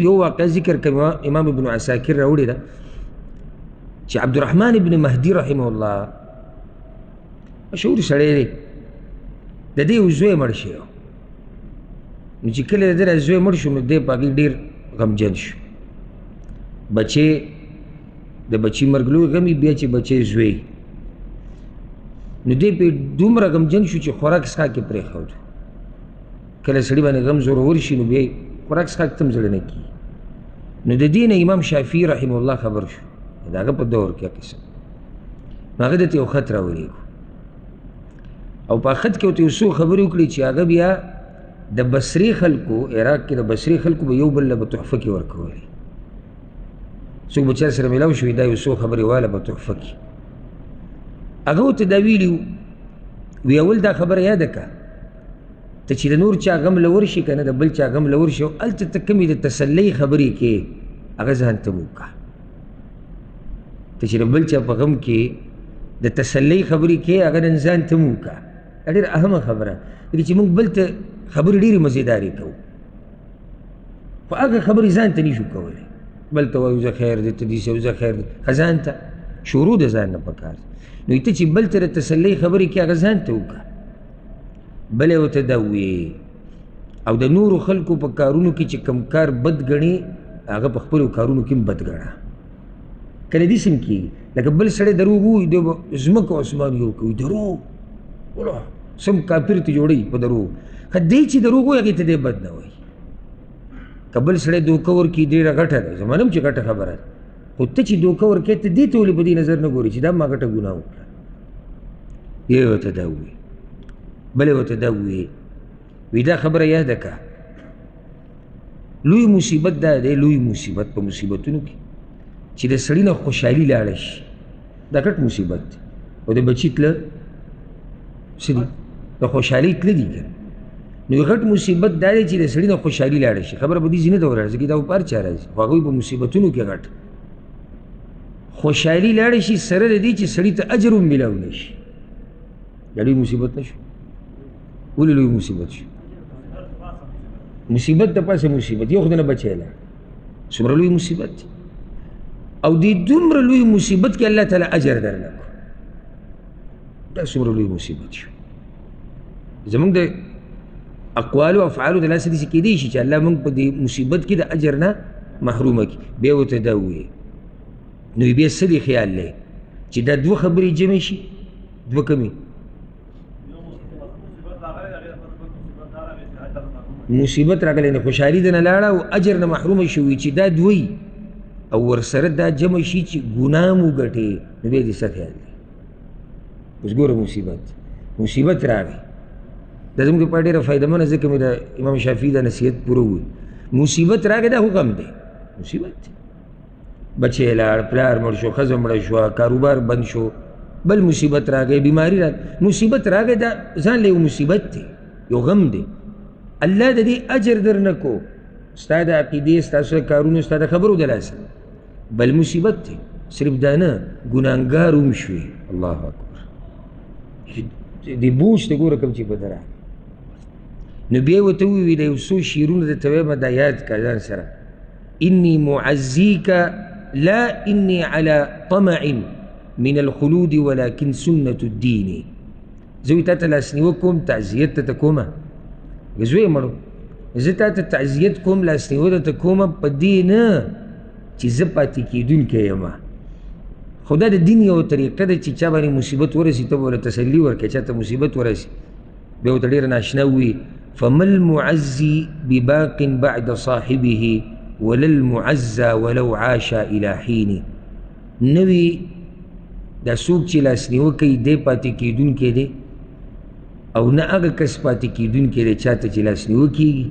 یو واقع ذکر کوي امام ابن عساکر راوړی ده چې عبدالرحمن ابن مهدي رحمه الله مشهور سړی دی د دې یو زوی مړ شوی نو چې کله د ده زوی مړ شو نو دی په هغې ډېر غمجن شو بچې د بچي مرګ لوی غم بیا چې بچی زوی نو دی پې دومره غمجن شو چې خوراک څښاک یې پرېښود کله سړي باندې غم زورور شي نو بیا خوراک څښاک ته هم زړه نه کېږي نو د دې نه امام شافعي رحمه الله خبر شو د هغه په دور کې قسم نو هغه دته یو خط راولېږو او په خط کې ورته یو څو خبرې وکړې چې هغه بیا د بصري خلکو عراق کې د بصري خلکو به یو بل له به تحفه کې ورکولې څوک به چا سره میلاو شوي دا یو څو خبرې واله به تحفه کې هغه ورته دا ویلي وي اول دا خبره یاده که ته چې د نور چا غم له ورشي که نه د بل چا غم له ورشي او هلته ته کومې د تسلۍ خبرې کې هغه ځان ته وکړه ته چې د بل چا په غم کې د تسلۍ خبرې کې هغه نن ځان ته وکړه دا ډېره اهمه خبره لکه چې موږ بل ته خبرې ډېرې مزېدارې کوو خو هغه خبرې ځان ته نشو کولی بل ته وایو زه خیر دی ته داسې او زه خیر دی ښه ځان ته شروع د ځان نه پکار نو ته چې بل ته د تسلۍ خبرې کې هغه ځان ته وکړه بل یې ورته دا وویې او د نورو خلکو په کارونو کې چې کوم کار بد ګڼي هغه په خپلو کارونو کې هم بد ګڼه کله داسې هم کېږي لکه بل سړی دروغ ووایي دی به ځمکه او اسمان یو کوي دروغ وله سم کافر ته جوړوي په دروغ ښه دی چې دروغ وایي هغې ته دی بد نه وایي که بل سړی دوکه ورکړي ډېره غټه ده زه منم چې غټه خبره ده خو ته چې دوکه ورکوې ته دې ته ولې په دې نظر نه ګورې چې دا ما غټه ګناه وکړه یې ورته دا ووایي بلې ورته دا ووایي وی دا خبره یاده که لوی مصیبت دا دی لوی مصیبت په مصیبتونو کې چې د سړي نه خوشحالي لاړه شي دا غټ مصیبت دی او د بچي تله څه دي د خوشحالۍ تله دي که نو غټ مصیبت دا دی چې د سړي نه خوشحالي لاړه شي خبره په دې ځینې ته ورراځي دا په هر چا راځي خو هغوی په مصیبتونو کې غټ خوشحالي لاړه شي سره د دې چې سړي ته اجر هم میلاو نه شي دا لوی مصیبت نه شو ولې لوی مصیبت شو مصیبت د پاسه مصیبت یو خدای نه بچی لاړ څومره لوی مصیبت دی او دې دومره لوی مصیبت کې الله تعالی اجر درنه کړو دا څومره لوی مصیبت شو زموږ د اقوالو او افعالو د لاسه داسې کېدی شي چې الله موږ په دې مصیبت کې د اجر نه محرومه کړي بیا ورته دا ووایي نو بیا څه دی خیال دی چې دا دوه خبرې جمع شي دوه کمې مصیبت راغلی نه خوشحالي دنه لاړه او اجر نه محرومه شوي چې دا دوی او ورسره دا جمع شي چې ګناه مو ګټې نو بیا دې څه خیال دی اوس ګوره مصیبت راغی دا زموږ لپاره ډېره فایدهمنه ځکه مې د امام شافعي دا نصیحت پوره ووایي مصیبت راغی دا خو غم دی مصیبت دی بچی لاړ پلار مړ شو ښځه مړه شوه کاروبار بند شو بل مصیبت راغی بیماري مصیبت راغی دا ځان له یو مصیبت دی یو غم دی الله د دې اجر درنه کو ستا د عقیدې ستاسو د کارونو ستا د خبرو د لاسه بل مصیبت دی صرف دا نه ګناهګار هم شوې الله اکبر دې بوج ته ګوره کوم چې په ده راغی نو بیا ورته ووایي د یو څو شعرونه درته وایم دا یاد کړه ځان سره اني معزيك لا اني على طمع من الخلود ولكن سنة الدين زوی تا ته لاسنیوه کوم تعزیت ته کومه زوی مړو زه تا ته تعزیت کوم لاسنیوه درته کومه په دې نه چې زه پاتې کېدونکی یم خو دا د دین یو طریقه ده چې چا باندې مصیبت ورسي ته به ورته تسلي ورکړې چا ته مصیبت ورسي بیا ورته ډېره ناشنا ووي فما المعزي بباق بعد صاحبه ولا المعزى ولو عاش الى حين نوی دا څوک چې لاسنیوه کوي دی پاتې کېدونکی دی او نه هغه کس پاتې کېدونکی دی چا ته چې لاسنیوه کېږي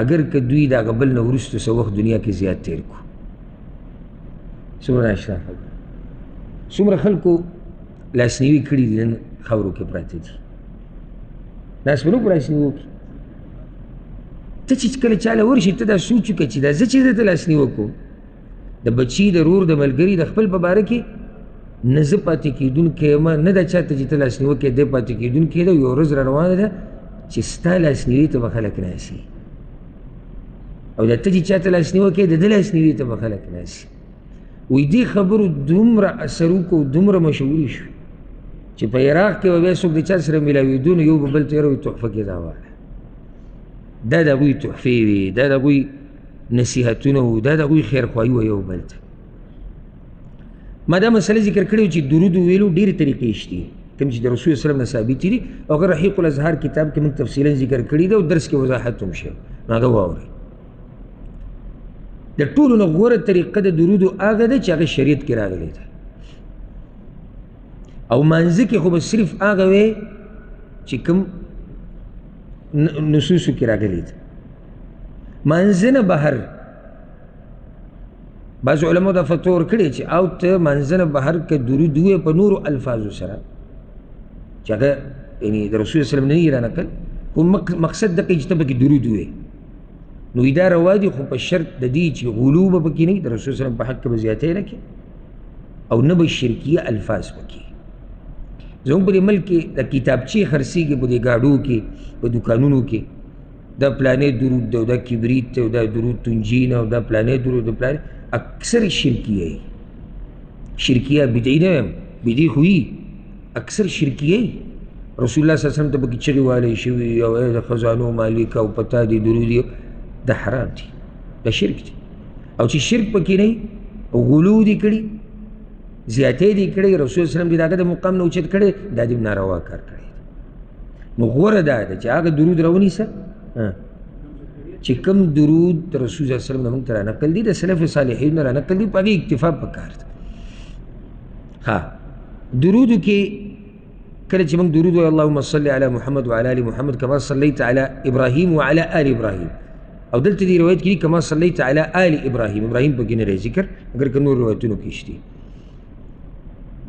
اگر که دوی د هغه بل نه وروسته څه وخت دنیا کې زیات تېر کړو څومره ناشنا خبره څومره خلکو لاسنیوي کړي دي نن خاورو کې پراته دي ناس به نه په لاسنیوه کې ته چې کله چاله ورشي ته دا سوچ وکړه چې دا زه چې درته لاسنیوه کوم د بچي د رور د ملګري د خپل په باره کې نه زه پاتې کېدونکی یم نه دا چا ته چې ته لاسنیوه کې دی پاتې کېدونکی ده یو ورځ را روانه ده چې ستا لاسنیوي ته به خلک ناسي او دا ته چې چاته لاسنیوه کوې د ده لاسنیوي ته به خلک ناسي وایي دې خبرو دومره اثر وکړو دومره مشهوري شو چې په عراق کې به بیا څوک د چا سره میلاوېدو نو یو به بل ته یې تحفه کې دا واله دا د هغوی تحفې وې دا د هغوی نصیحتونه وو دا د هغوی خیرخواهي وه یو بل ته ما دا مسله ذکر کړې وه چې درود ویلو ډېرې طریقې شته کوم چې د رسول وسلم نه ثابتې دي او هغه رحیق الاظهار کتاب کې موږ تفصیلا ذکر کړي ده او درس کې وضاحت هم شوی نو هغه واورئ د ټولو نه غوره طریقه د درودو هغه ده چې هغه شریعت کې راغلی ده او مانځه کې خو به صرف هغه وی چې کوم نصوصو کې راغلی ده مانځه نه بهر بعض علماء دا فتوا ورکړې چې او ته مانځه نه بهر که درود ووایې په نورو الفاظو سره چې هغه یعنې د رسول وسلم نه یې رانقل خو مقصد دغه چې ته پکې درود ووایې نو دا روا دي خو په شرط د دې چې غلو به پکې نه وي د رسول وسلم په حق کې به زیاتی نه کړي او نه به شرکیه الفاظ پکې زموږ په دې ملک کې د کتابچې خرڅېږي په دې ګاډو کې په دوکانونو کې دا پلانې درود دی او دا کبریت دی او دا درود تنجین او دا پلانې درود د پلانې اکثر شرکیه یې شرکیه بدعي نه یم بدعي خو یي اکثر شرکیه یې رسول الله صلی الله علیه وسلم ته پکې چغې والی شوي او ای د خزانو مالک او پتا دي درود یې دا حرام دي دا شرک دي او چې شرک پکې نه او غلو دي کړي زیاتې دي کړي رسول وسلم دې د هغه د مقام نه اوچت کړی دا دې ناروا کار کړی نو غوره دا ده چې هغه درود راونیسه چې کوم درود د رسول صلی الله علیه وسلم نه موږ ته رانقل دي د سلف صالحین نه رانقل دي په هغې اکتفا پکار ده ها درودو کې کله چې موږ درود وایو اللهم صل علی محمد وعلى ال محمد کما صلیت علی ابراهیم وعلى ال ابراهیم او دلته دې روایت کې کما صلیت علی آل ابراهیم ابراهیم پکې نه راځي ذکر اگر که نور روایتونو کې شته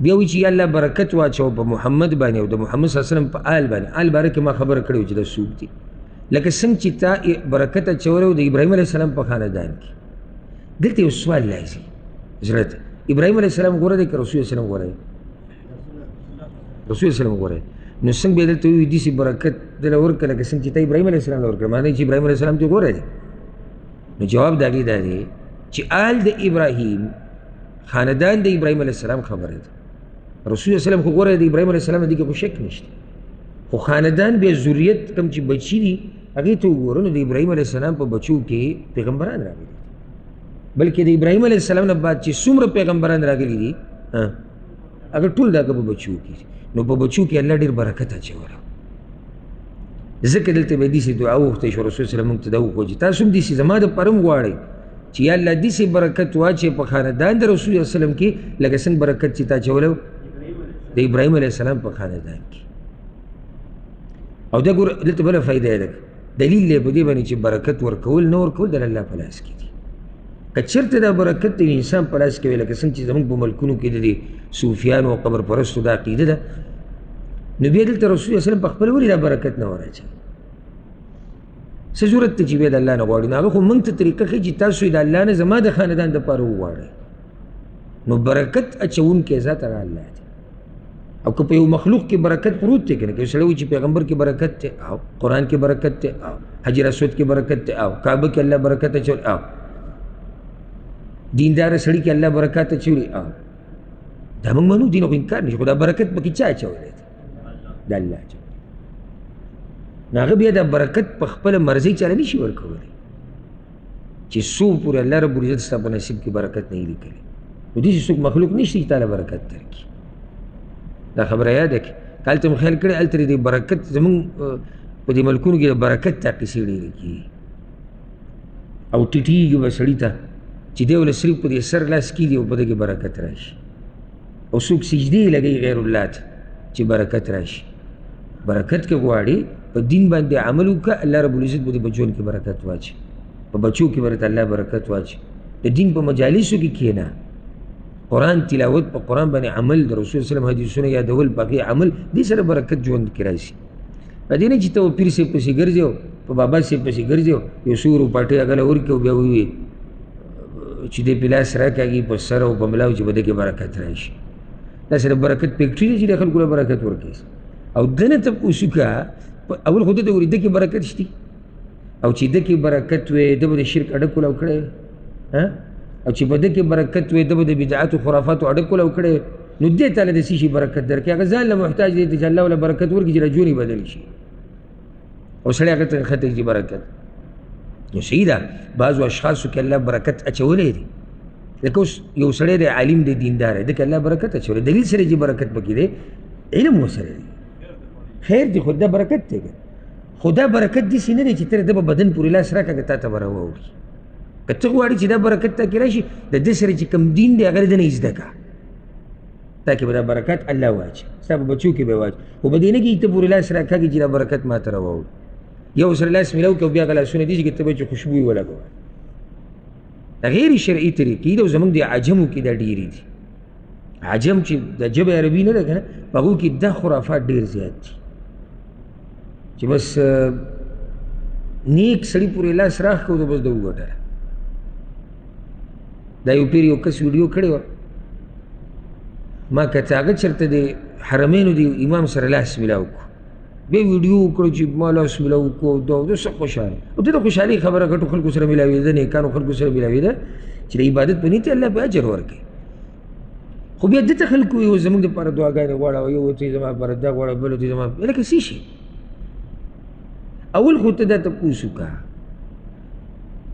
بیا وایي چې یا الله برکت واچوه په محمد باندې او د محمد صلی الله علیه وسلم په آل باندې آل باره کې ما خبره کړې وه چې دا څوک دي لکه څنګه چې تا برکت اچولی و د ابراهیم علیه السلام په خاندان کې دلته یو سوال راځي زړه ته ابراهیم علیه السلام غوره دی که رسول وسلم غوره دی رسول وسلم غوره نو څنګه بیا دلته وایي داسې برکت دله ورکړه لکه څنګه چې تا ابراهیم علیه السلام له ورکړه معنی چې ابراهیم علیه السلام دې غوره دی نو جواب د هغې دا دی چې آل د ابراهیم خاندان د ابراهیم علیه السلام خبره ده رسول وسلم خو غوره د ابراهیم علیه السلام دې کې خو شک نشته خو خاندان بیا ذریت کوم چې بچي دي هغې ته وګوره نو د ابراهیم علیه السلام په بچو کې پیغمبران راغلي دي بلکې د ابراهیم علیه السلام نه بعد چې څومره پیغمبران راغلي دي هغه ټول د هغه په بچو کې نو په بچو کې الله ډېر برکت اچولی ځکه دلته به داسې دعا وغوښتی شو رسول صلی موږ ته دا وښو چې تاسو هم داسې زما دپاره هم غواړئ چې یا الله داسې برکت واچوې په خاندان د رسول صلی وسلم کې لکه څنګه برکت چې تا اچولی د ابراهیم علیه السلام په خاندان کې او دا ګوره دلته بله فایده یې ده دلیل دی په دې باندې چې برکت ورکول نه ورکول د الله په لاس کې دي که چېرته دا برکت د انسان په لاس کې وي لکه څنګه چې زموږ په ملکونو کې د دې صوفیانو او قبر پرستو دا عقیده ده نو بیا دلته رسول الله وسلم په خپله ولې دا برکت نه وراچوي څه ضرورت دی چې بیا د الله نه غواړو نو هغه خو موږ ته طریقه ښیي چې تاسو یې د الله نه زما د خاندان دپاره وغواړئ نو برکت اچوونکی ذات هغه الله دی او که په یو مخلوق کې برکت پروت دی که نه که یو سړی وایي چې پیغمبر کې برکت دی او قرآن کې برکت دی او حجر اسود کې برکت دی او کعبه کې الله برکت اچولی او دینداره سړي کې الله برکت اچولی او دا موږ منو دین خو انکار نشي خو دا برکت پکې چا اچولی دی د الله اچولی نو هغه بیا دا برکت په خپله مرضۍ چاله نشي ورکولی چې څو پورې الله رب العزت ستا په نصیب کې برکت نه وي لیکلی نو داسې څوک مخلوق نشته چې تاله برکت درکړي دا خبره یاده کړي که هلته مو خیال کړی هلته د برکت زمونږ په دې ملکونو کې د برکت دا قصې ډېرې کېږي او ټیټېږي به سړي ته چې دی له صرف په دې سر لاس کېږي او په دې کې برکت راشي او څوک سجدې لګوي غیر الله ته چې برکت راشي برکت کې غواړي په دین باندې عمل وکړه الله رب العزت به دې په ژوند کې برکت واچي په بچو کې به الله برکت واچي د دین په مجالسو کې کښېنه قرآن تلاوت په قرآن باندې عمل د رسول صلی الله علیه وسلم حدیثونه یادول په هغې عمل دې سره برکت ژوند کې راشي په دې نه چې ته پیر صاحب پسې ګرځې او په بابا صاحب پسې ګرځې یو څو روپاټې هغه له ورکړې او بیا ووایې چې دې په لاس راکاږي په سر او په ملا چې په دې کې برکت راشي دا سره برکت فیکټري دی چې د خلکو له برکت ورکوي او دنه ته اوس وکړه اول خو دې ته ورېده کې برکت شته او چې ده کې برکت وی ده به د شرک اډکول او کړی او چې په ده کې برکت وی ده به د بدعاتو خرافاتو اډکول او کړی نو دې تعالی د څه شي برکت درکړي هغه ځان له محتاج دی چې الله وله برکت ورکړي چې رجونې بدل شي او سړی هغه ته ښه تږي برکت نو صحیح ده بعضو اشخاصو کې الله برکت اچولی دی لکه اوس یو سړی دی عالم دی دیندار دی ده کې الله برکت اچولی دلیل سره چې برکت پکې دی علم ورسره دی خیر دی خو دا برکت دی خو دا برکت داسې نه دی چې ته د به بدن پورې لاس راکړه که تا ته به راواوړي که ته غواړې چې دا برکت تا کې راشي د ده سره چې کوم دین دی هغه د نه زده کړه تا کې به دا برکت الله واچوي ستا په بچو کې به یې واچوي خو به دې نه کېږي ته پورې لاس راکاږي چې دا برکت ما ته راواوړي یو سره لاس میلاو کړه او بیا هغه لاسونه دي چې ته به چې خوشبو یې ولګوه دا غیر شرعي طریقې دي او زموږ د عجمو کې دا ډېرې دي عجم چې د ژبې عربي نه ده که نه په هغو کې دا خرافات ډېر زیات دي چې بس نیک سړي پورې لاس راښ کړو ته بس ده وګټله دا یو پیر یو کس ویډیو کړې وه ما که هغه چېرته د حرمینو د امام سره لاس میلاو کړو بیا ویډیو وکړو چې ما لاس میلاو کړو دا څه خوشحاله او ته د خوشحالۍ خبره ګټو خلکو سره میلاوېده نیکانو خلکو سره میلاوېده چې د عبادت په نیت الله به اجر ورکوي خو بیا دته خلکو یو زموږ دپاره دعاګانې غواړه او یو ته یې زما لپاره دا غواړه بل ته یې زما لکه څه شي اول خو ته دا تپوس وکړه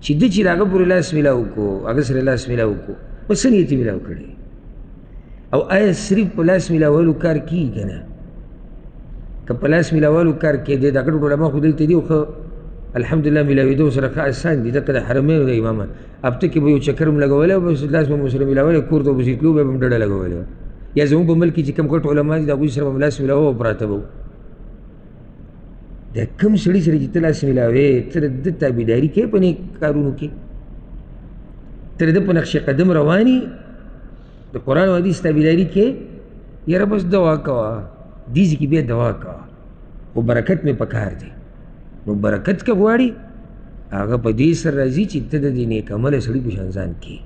چې ده چې د هغه پورې لاس میلاو کړو هغه سره لاس میلاو کړو په څه نیت یې میلاو کړی او آیا صرف په لاس میلاولو کار کېږي که نه که په لاس میلاولو کار کېدی دا ګډ علما خو دلته دي خو الحمدلله میلاوېدو سره ښه اسان دي دقه د حرمینو د امامان هفته کې به یو چکر م لګولی بس لاس به مو سره میلاولی کور ته به تلو بیا به م ډډه لګولې وه یا زموږ په ملک کې چې کوم غټ علما دي د هغوی سره به م لاس میلاوه او پراته به د کوم سړي سره چې ته لاس میلاوې ته د ده تابعداري کوې په نیک کارونو کې ته د ده په نقش قدم رواني د قرآن او حدیث تابعداري کې یاره بس دوا کوه دې ځای کې بیا دوا کوه خو برکت مې په کار دی نو برکت که غواړي هغه په دې سره راځي چې ته د دې نیک عمله سړي په شان ځان کې